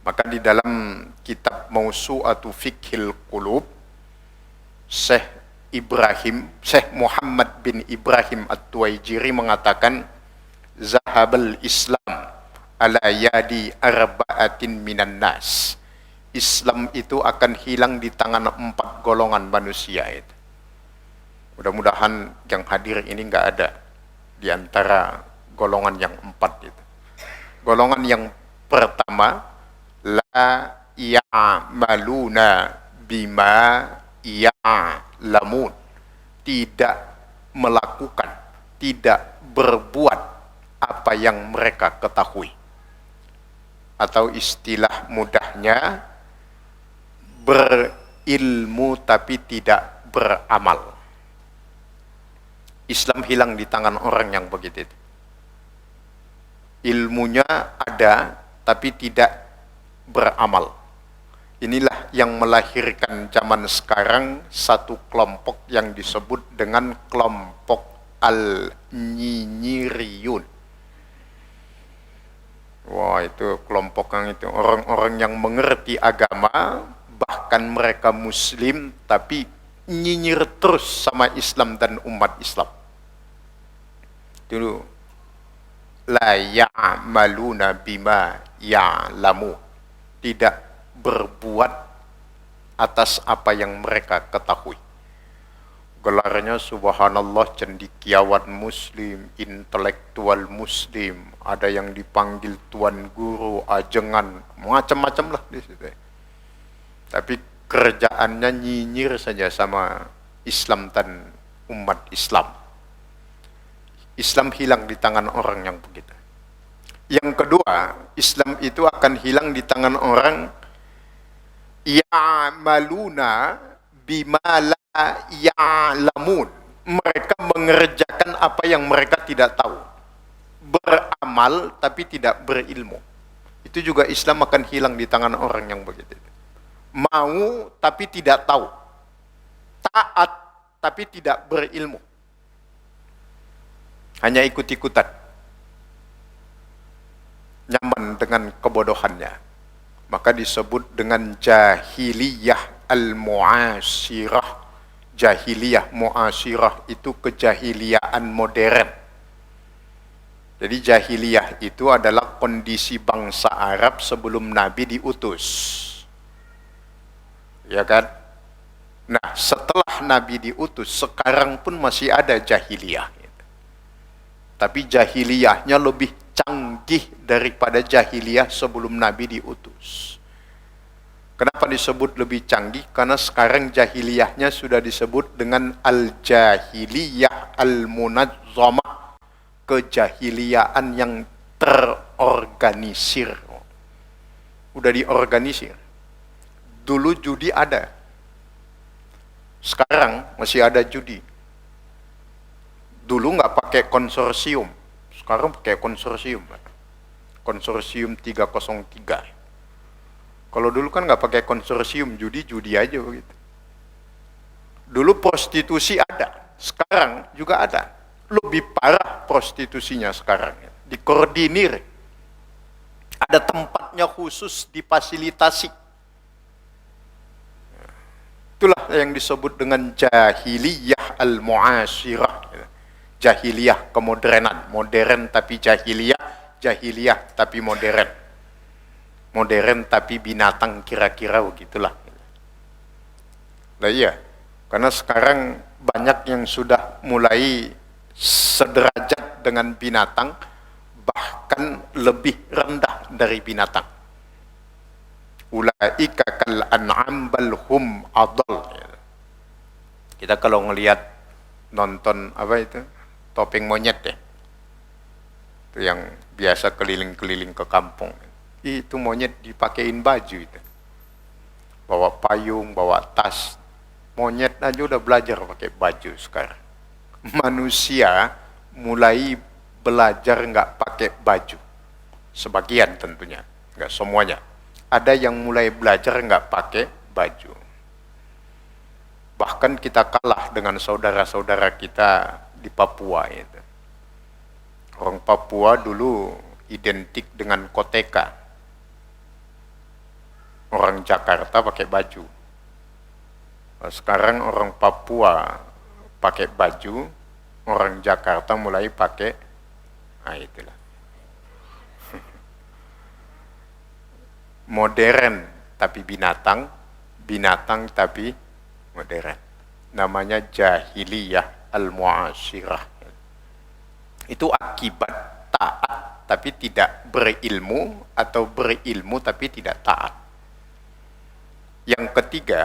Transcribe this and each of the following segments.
Maka di dalam kitab Mausu'atu Fiqhil Qulub, Syekh Muhammad bin Ibrahim At-Tuwaijiri mengatakan, zahabal Islam ala yadi arba'atin minan nas. Islam itu akan hilang di tangan 4 golongan manusia itu. Mudah-mudahan yang hadir ini nggak ada di antara golongan yang 4 itu. Golongan yang pertama, la ya'maluna bima ya'lamun. Tidak melakukan, tidak berbuat apa yang mereka ketahui. Atau istilah mudahnya, berilmu tapi tidak beramal. Islam hilang di tangan orang yang begitu itu. Ilmunya ada tapi tidak beramal. Inilah yang melahirkan zaman sekarang satu kelompok yang disebut dengan kelompok al-nyinyiriyun. Wah, itu kelompok yang itu orang-orang yang mengerti agama, bahkan mereka muslim tapi nyinyir terus sama Islam dan umat Islam. Dulu la ya'maluna bima ya'lamu, tidak berbuat atas apa yang mereka ketahui. Gelarnya subhanallah, cendekiawan muslim, intelektual muslim, ada yang dipanggil tuan guru, ajengan, macam-macam lah di situ. Tapi kerjaannya nyinyir saja sama Islam dan umat Islam. Islam hilang di tangan orang yang begitu. Yang kedua, Islam itu akan hilang di tangan orang ya'maluna bima la ya'lamun. Mereka mengerjakan apa yang mereka tidak tahu. Beramal tapi tidak berilmu. Itu juga Islam akan hilang di tangan orang yang begitu. Mau tapi tidak tahu. Taat tapi tidak berilmu. Hanya ikut-ikutan. Nyaman dengan kebodohannya. Maka disebut dengan jahiliyah al-mu'asirah. Jahiliyah mu'asirah itu kejahiliaan modern. Jadi jahiliyah itu adalah kondisi bangsa Arab sebelum Nabi diutus. Ya kan? Nah, setelah Nabi diutus, sekarang pun masih ada jahiliyah. Tapi jahiliyahnya lebih canggih daripada jahiliyah sebelum Nabi diutus. Kenapa disebut lebih canggih? Karena sekarang jahiliyahnya sudah disebut dengan al-jahiliyah al-munazzamah, kejahiliaan yang terorganisir. Udah diorganisir. Dulu judi ada. Sekarang masih ada judi. Dulu nggak pakai konsorsium. Sekarang pakai konsorsium. Konsorsium 303. Kalau dulu kan nggak pakai konsorsium, judi aja begitu. Dulu prostitusi ada, sekarang juga ada. Lebih parah prostitusinya sekarang. Dikoordinir. Ada tempatnya khusus, difasilitasi. Itulah yang disebut dengan jahiliyah al-mu'asirah. Jahiliyah kemodernan, modern tapi jahiliyah, jahiliyah tapi modern. Modern tapi binatang kira-kira begitulah. Nah iya, karena sekarang banyak yang sudah mulai sederajat dengan binatang, bahkan lebih rendah dari binatang. Ulaika kal an'am bal hum adall. Kita kalau ngelihat nonton apa itu? Topeng monyet ya. Itu yang biasa keliling-keliling ke kampung. Itu monyet dipakein baju itu. Bawa payung, bawa tas. Monyet aja udah belajar pakai baju sekarang. Manusia mulai belajar nggak pakai baju. Sebagian tentunya, nggak semuanya. Ada yang mulai belajar nggak pakai baju. Bahkan kita kalah dengan saudara-saudara kita di Papua itu. Orang Papua dulu identik dengan koteka. orang Jakarta pakai baju. Sekarang orang Papua pakai baju, orang Jakarta mulai pakai, nah itulah. Modern tapi binatang, binatang tapi modern. Namanya jahiliyah al-mu'asyirah. Itu akibat taat tapi tidak berilmu, atau berilmu tapi tidak taat. Yang ketiga,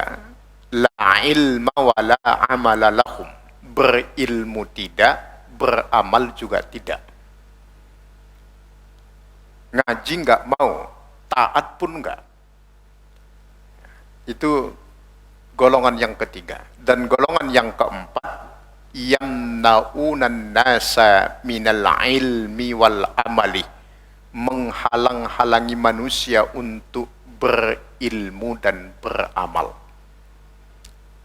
la ilma wa la amala lahum. Berilmu tidak, beramal juga tidak. Ngaji nggak mau, taat pun enggak. Itu golongan yang ketiga. Dan golongan yang keempat, yamna'unan nasa minal ilmi wal amali. Menghalang-halangi manusia untuk berilmu dan beramal.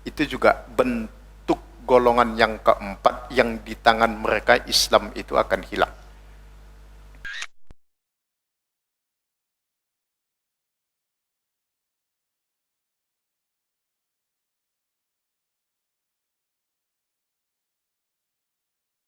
Itu juga bentuk golongan yang keempat yang di tangan mereka Islam itu akan hilang.